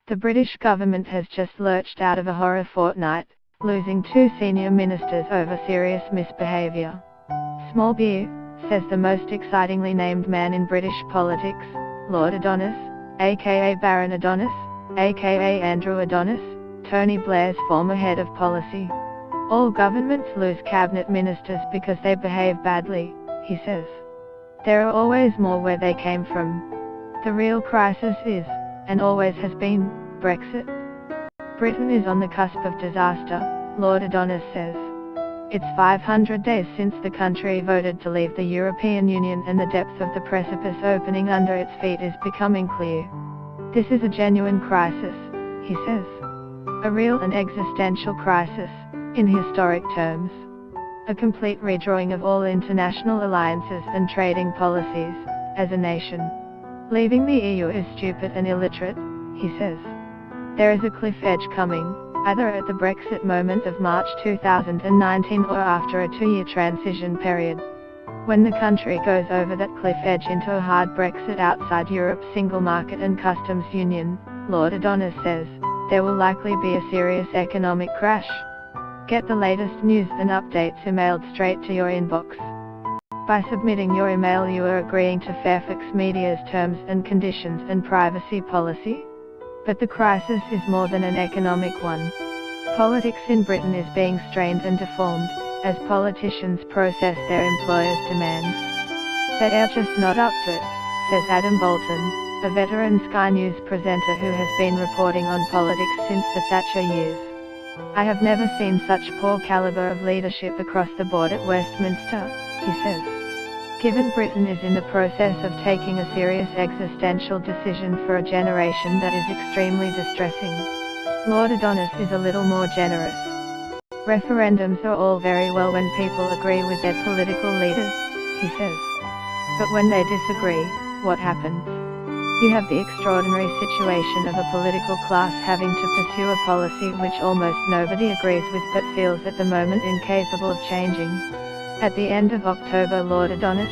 The British government has just lurched out of a horror fortnight, losing 2 senior ministers over serious misbehaviour. Small beer, says the most excitingly named man in British politics, Lord Adonis, aka Baron Adonis, aka Andrew Adonis, Tony Blair's former head of policy. All governments lose cabinet ministers because they behave badly, he says. There are always more where they came from. The real crisis is, and always has been, Brexit. Britain is on the cusp of disaster, Lord Adonis says. It's 500 days since the country voted to leave the European Union, and the depth of the precipice opening under its feet is becoming clear. This is a genuine crisis, he says. A real and existential crisis, in historic terms. A complete redrawing of all international alliances and trading policies, as a nation. Leaving the EU is stupid and illiterate, he says. There is a cliff edge coming, either at the Brexit moment of March 2019 or after a 2-year transition period. When the country goes over that cliff edge into a hard Brexit outside Europe's single market and customs union, Lord Adonis says, there will likely be a serious economic crash. Get the latest news and updates emailed straight to your inbox. By submitting your email, you are agreeing to Fairfax Media's terms and conditions and privacy policy. But the crisis is more than an economic one. Politics in Britain is being strained and deformed, as politicians process their employers' demands. They are just not up to it, says Adam Bolton, a veteran Sky News presenter who has been reporting on politics since the Thatcher years. I have never seen such poor calibre of leadership across the board at Westminster, he says. Given Britain is in the process of taking a serious existential decision for a generation that is extremely distressing, Lord Adonis is a little more generous. Referendums are all very well when people agree with their political leaders, he says. But when they disagree, what happens? You have the extraordinary situation of a political class having to pursue a policy which almost nobody agrees with but feels at the moment incapable of changing. At the end of October, Lord Adonis,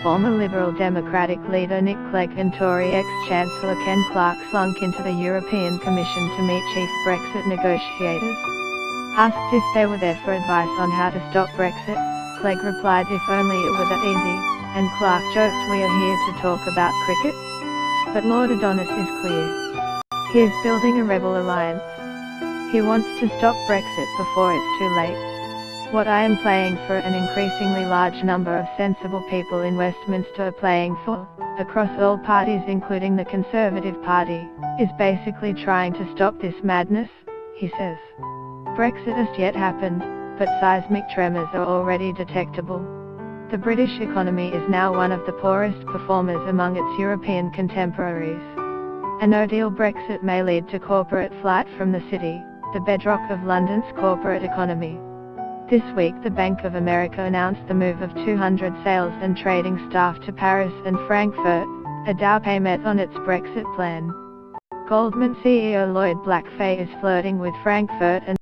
former Liberal Democratic leader Nick Clegg and Tory ex-Chancellor Ken Clarke slunk into the European Commission to meet chief Brexit negotiators. Asked if they were there for advice on how to stop Brexit, Clegg replied if only it were that easy, and Clarke joked, we are here to talk about cricket. But Lord Adonis is clear. He is building a rebel alliance. He wants to stop Brexit before it's too late. What I am playing for, an increasingly large number of sensible people in Westminster are playing for, across all parties including the Conservative Party, is basically trying to stop this madness, he says. Brexit has yet happened, but seismic tremors are already detectable. The British economy is now one of the poorest performers among its European contemporaries. A no-deal Brexit may lead to corporate flight from the city, the bedrock of London's corporate economy. This week the Bank of America announced the move of 200 sales and trading staff to Paris and Frankfurt, a down payment on its Brexit plan. Goldman CEO Lloyd Blackfein is flirting with Frankfurt and